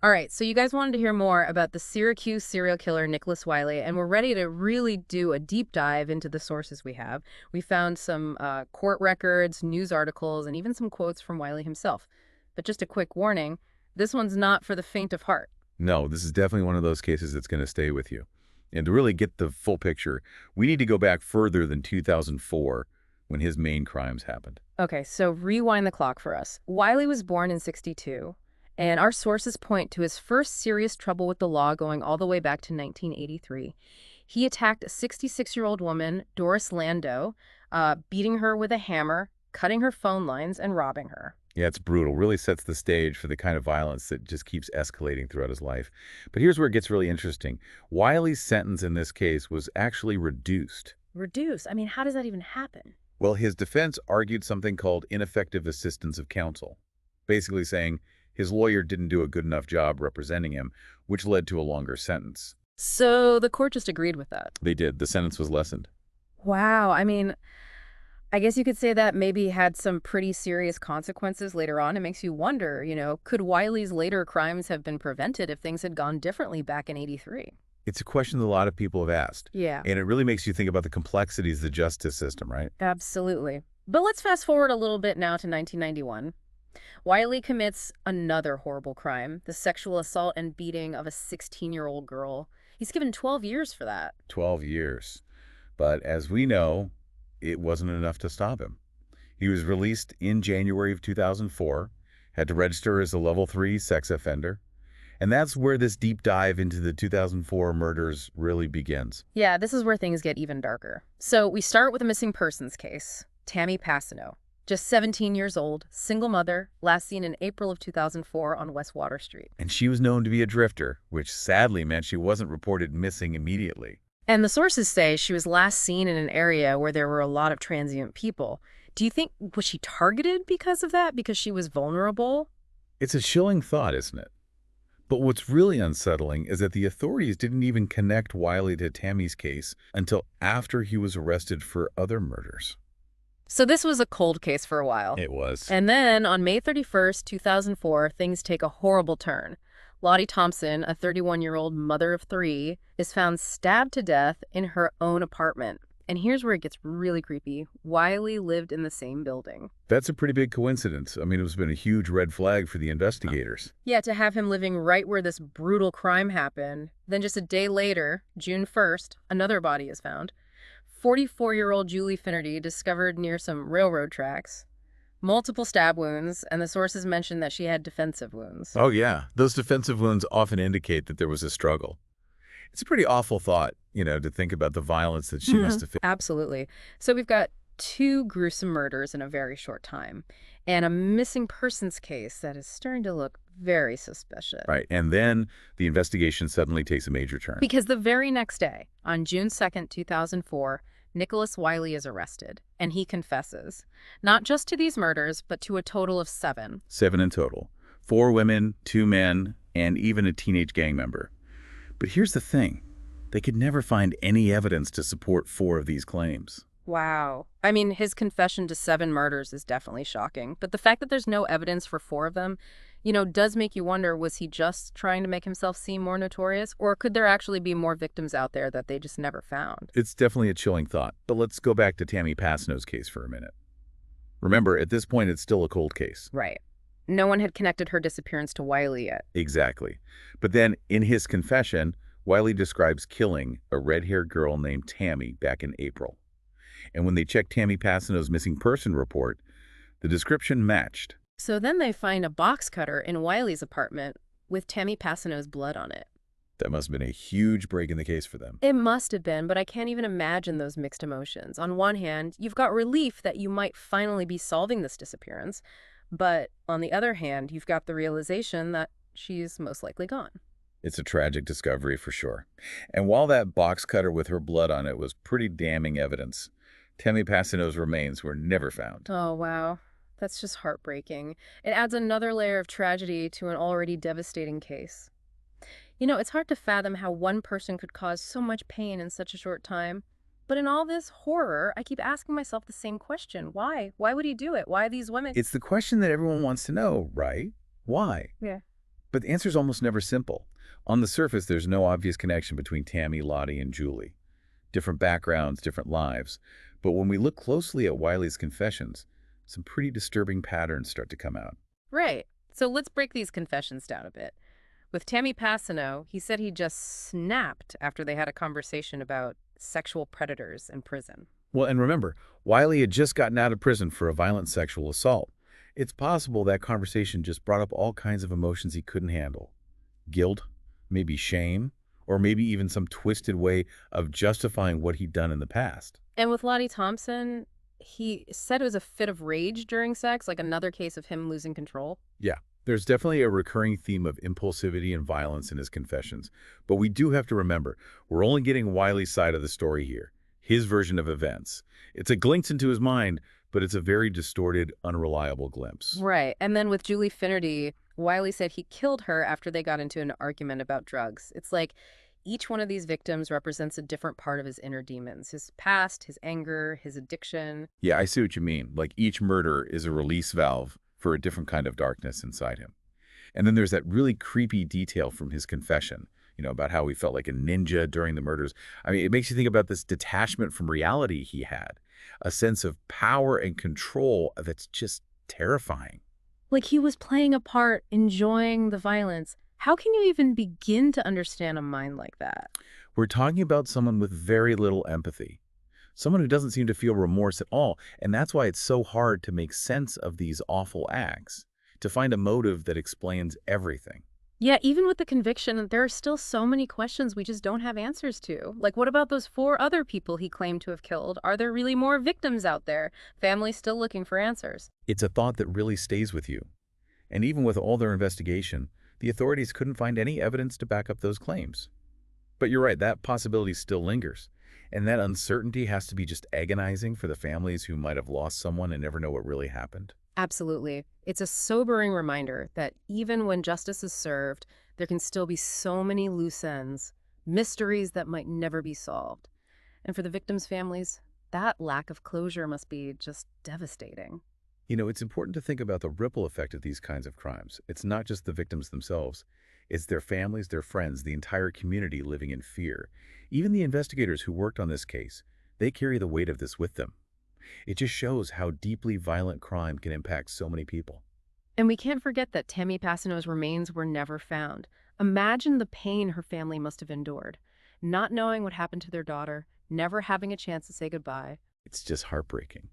All right, so you guys wanted to hear more about the Syracuse serial killer Nicholas Wiley, and we're ready to really do a deep dive into the sources we have. We found some court records, news articles, and even some quotes from Wiley himself. But just a quick warning, this one's not for the faint of heart. No, this is definitely one of those cases that's going to stay with you. And to really get the full picture, we need to go back further than 2004 when his main crimes happened. Okay, so rewind the clock for us. Wiley was born in '62, and our sources point to his first serious trouble with the law going all the way back to 1983. He attacked a 66-year-old woman, Doris Lando, beating her with a hammer, cutting her phone lines, and robbing her. Yeah, it's brutal. Really sets the stage for the kind of violence that just keeps escalating throughout his life. But here's where it gets really interesting. Wiley's sentence in this case was actually reduced. Reduce? I mean, how does that even happen? Well, his defense argued something called ineffective assistance of counsel, basically saying his lawyer didn't do a good enough job representing him, which led to a longer sentence. So the court just agreed with that. They did. The sentence was lessened. Wow, I mean, I guess you could say that maybe had some pretty serious consequences later on. It makes you wonder, could Wiley's later crimes have been prevented if things had gone differently back in '83? It's a question that a lot of people have asked. Yeah, And it really makes you think about the complexities of the justice system, right? absolutely. But let's fast forward a little bit now to 1991. Wiley commits another horrible crime, the sexual assault and beating of a 16-year-old girl. He's given 12 years for that. 12 years. But as we know, it wasn't enough to stop him. He was released in January of 2004, had to register as a level 3 sex offender. And that's where this deep dive into the 2004 murders really begins. Yeah, this is where things get even darker. So we start with a missing persons case, Tammy Passano. Just 17 years old, single mother, last seen in April of 2004 on West Water Street. And she was known to be a drifter, which sadly meant she wasn't reported missing immediately. And the sources say she was last seen in an area where there were a lot of transient people. Do you think, was she targeted because of that? Because she was vulnerable? It's a chilling thought, isn't it? But what's really unsettling is that the authorities didn't even connect Wiley to Tammy's case until after he was arrested for other murders. So this was a cold case for a while. It was. And then on May 31st, 2004, things take a horrible turn. Lottie Thompson, a 31-year-old mother of 3, is found stabbed to death in her own apartment. And here's where it gets really creepy. Wiley lived in the same building. That's a pretty big coincidence. I mean, it's been a huge red flag for the investigators. Yeah, to have him living right where this brutal crime happened. Then just a day later, June 1st, another body is found. 44-year-old Julie Finnerty discovered near some railroad tracks. Multiple stab wounds, and the sources mentioned that she had defensive wounds. Oh, yeah. Those defensive wounds often indicate that there was a struggle. It's a pretty awful thought, to think about the violence that she must have faced. Absolutely. So we've got 2 gruesome murders in a very short time, and a missing persons case that is starting to look very suspicious. Right. And then the investigation suddenly takes a major turn. Because the very next day, on June 2nd, 2004, Nicholas Wiley is arrested, and he confesses, not just to these murders, but to a total of 7. 7 in total. 4 women, 2 men, and even a teenage gang member. But here's the thing. They could never find any evidence to support 4 of these claims. Wow. I mean, his confession to 7 murders is definitely shocking. But the fact that there's no evidence for 4 of them, does make you wonder, was he just trying to make himself seem more notorious? Or could there actually be more victims out there that they just never found? It's definitely a chilling thought. But let's go back to Tammy Passano's case for a minute. Remember, at this point, it's still a cold case. Right. No one had connected her disappearance to Wiley yet. Exactly. But then, in his confession, Wiley describes killing a red-haired girl named Tammy back in April. And when they checked Tammy Passano's missing person report, the description matched. So then they find a box cutter in Wiley's apartment with Tammy Passano's blood on it. That must have been a huge break in the case for them. It must have been, but I can't even imagine those mixed emotions. On one hand, you've got relief that you might finally be solving this disappearance. But on the other hand, you've got the realization that she's most likely gone. It's a tragic discovery for sure. And while that box cutter with her blood on it was pretty damning evidence, Tammy Passano's remains were never found. Oh, wow. That's just heartbreaking. It adds another layer of tragedy to an already devastating case. It's hard to fathom how one person could cause so much pain in such a short time. But in all this horror, I keep asking myself the same question. Why? Why would he do it? Why these women? It's the question that everyone wants to know, right? Why? Yeah. But the answer is almost never simple. On the surface, there's no obvious connection between Tammy, Lottie, and Julie. Different backgrounds, different lives. But when we look closely at Wiley's confessions, some pretty disturbing patterns start to come out. Right. So let's break these confessions down a bit. With Tammy Passano, he said he just snapped after they had a conversation about sexual predators in prison. Well, and remember, Wiley had just gotten out of prison for a violent sexual assault. It's possible that conversation just brought up all kinds of emotions he couldn't handle. Guilt, maybe shame, or maybe even some twisted way of justifying what he'd done in the past. And with Lottie Thompson, he said it was a fit of rage during sex, like another case of him losing control. Yeah, there's definitely a recurring theme of impulsivity and violence in his confessions. But we do have to remember, we're only getting Wiley's side of the story here, his version of events. It's a glimpse into his mind, but it's a very distorted, unreliable glimpse. Right. And then with Julie Finnerty, Wiley said he killed her after they got into an argument about drugs. It's like each one of these victims represents a different part of his inner demons, his past, his anger, his addiction. Yeah, I see what you mean. Like each murder is a release valve for a different kind of darkness inside him. And then there's that really creepy detail from his confession, about how he felt like a ninja during the murders. I mean, it makes you think about this detachment from reality he had, a sense of power and control that's just terrifying. Like he was playing a part, enjoying the violence. How can you even begin to understand a mind like that? We're talking about someone with very little empathy, someone who doesn't seem to feel remorse at all, and that's why it's so hard to make sense of these awful acts, to find a motive that explains everything. Yeah, even with the conviction, there are still so many questions we just don't have answers to. Like, what about those 4 other people he claimed to have killed? Are there really more victims out there? Families still looking for answers. It's a thought that really stays with you. And even with all their investigation, the authorities couldn't find any evidence to back up those claims. But you're right, that possibility still lingers. And that uncertainty has to be just agonizing for the families who might have lost someone and never know what really happened. Absolutely. It's a sobering reminder that even when justice is served, there can still be so many loose ends, mysteries that might never be solved. And for the victims' families, that lack of closure must be just devastating. It's important to think about the ripple effect of these kinds of crimes. It's not just the victims themselves. It's their families, their friends, the entire community living in fear. Even the investigators who worked on this case, they carry the weight of this with them. It just shows how deeply violent crime can impact so many people. And we can't forget that Tammy Passano's remains were never found. Imagine the pain her family must have endured, not knowing what happened to their daughter, never having a chance to say goodbye. It's just heartbreaking.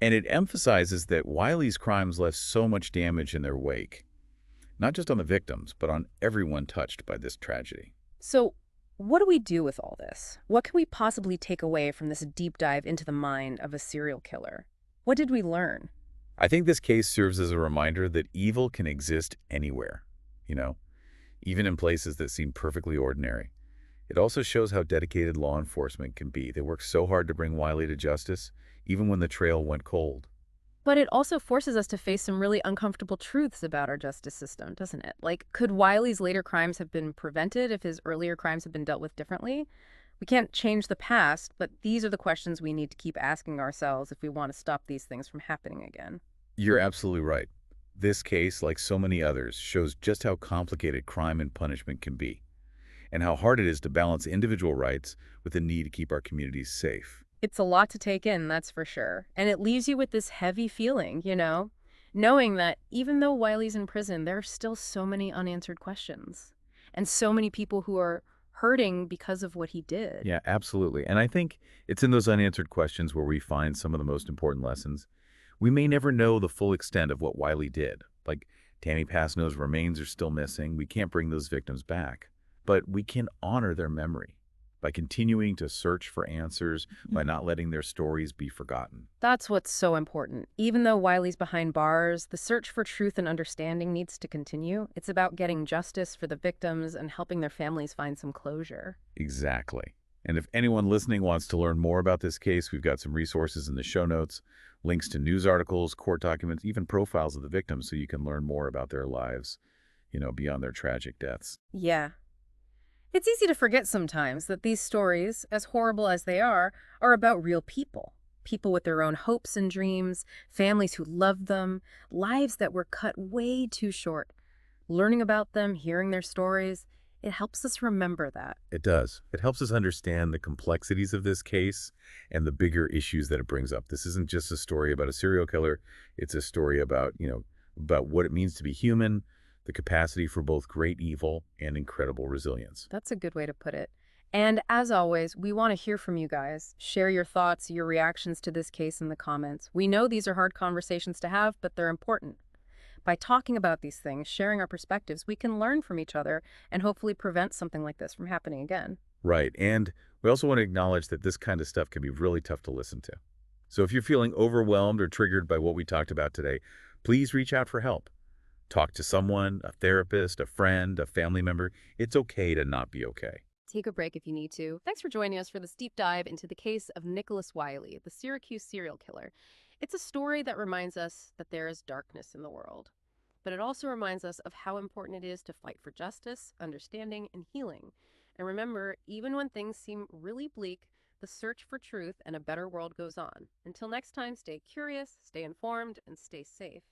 And it emphasizes that Wiley's crimes left so much damage in their wake, not just on the victims, but on everyone touched by this tragedy. So, what do we do with all this? What can we possibly take away from this deep dive into the mind of a serial killer? What did we learn? I think this case serves as a reminder that evil can exist anywhere, you know, even in places that seem perfectly ordinary. It also shows how dedicated law enforcement can be. They worked so hard to bring Wiley to justice, even when the trail went cold. But it also forces us to face some really uncomfortable truths about our justice system, doesn't it? Like, could Wiley's later crimes have been prevented if his earlier crimes had been dealt with differently? We can't change the past, but these are the questions we need to keep asking ourselves if we want to stop these things from happening again. You're absolutely right. This case, like so many others, shows just how complicated crime and punishment can be, and how hard it is to balance individual rights with the need to keep our communities safe. It's a lot to take in, that's for sure. And it leaves you with this heavy feeling, knowing that even though Wiley's in prison, there are still so many unanswered questions and so many people who are hurting because of what he did. Yeah, absolutely. And I think it's in those unanswered questions where we find some of the most important lessons. We may never know the full extent of what Wiley did. Like Tammy Passano's remains are still missing. We can't bring those victims back, but we can honor their memory by continuing to search for answers, by not letting their stories be forgotten. That's what's so important. Even though Wiley's behind bars, the search for truth and understanding needs to continue. It's about getting justice for the victims and helping their families find some closure. Exactly. And if anyone listening wants to learn more about this case, we've got some resources in the show notes, links to news articles, court documents, even profiles of the victims so you can learn more about their lives, beyond their tragic deaths. Yeah. It's easy to forget sometimes that these stories, as horrible as they are about real people. People with their own hopes and dreams, families who loved them, lives that were cut way too short. Learning about them, hearing their stories, it helps us remember that. It does. It helps us understand the complexities of this case and the bigger issues that it brings up. This isn't just a story about a serial killer. It's a story about, about what it means to be human, the capacity for both great evil and incredible resilience. That's a good way to put it. And as always, we want to hear from you guys. Share your thoughts, your reactions to this case in the comments. We know these are hard conversations to have, but they're important. By talking about these things, sharing our perspectives, we can learn from each other and hopefully prevent something like this from happening again. Right. And we also want to acknowledge that this kind of stuff can be really tough to listen to. So if you're feeling overwhelmed or triggered by what we talked about today, please reach out for help. Talk to someone, a therapist, a friend, a family member. It's okay to not be okay. Take a break if you need to. Thanks for joining us for this deep dive into the case of Nicholas Wiley, the Syracuse serial killer. It's a story that reminds us that there is darkness in the world, but it also reminds us of how important it is to fight for justice, understanding, and healing. And remember, even when things seem really bleak, the search for truth and a better world goes on. Until next time, stay curious, stay informed, and stay safe.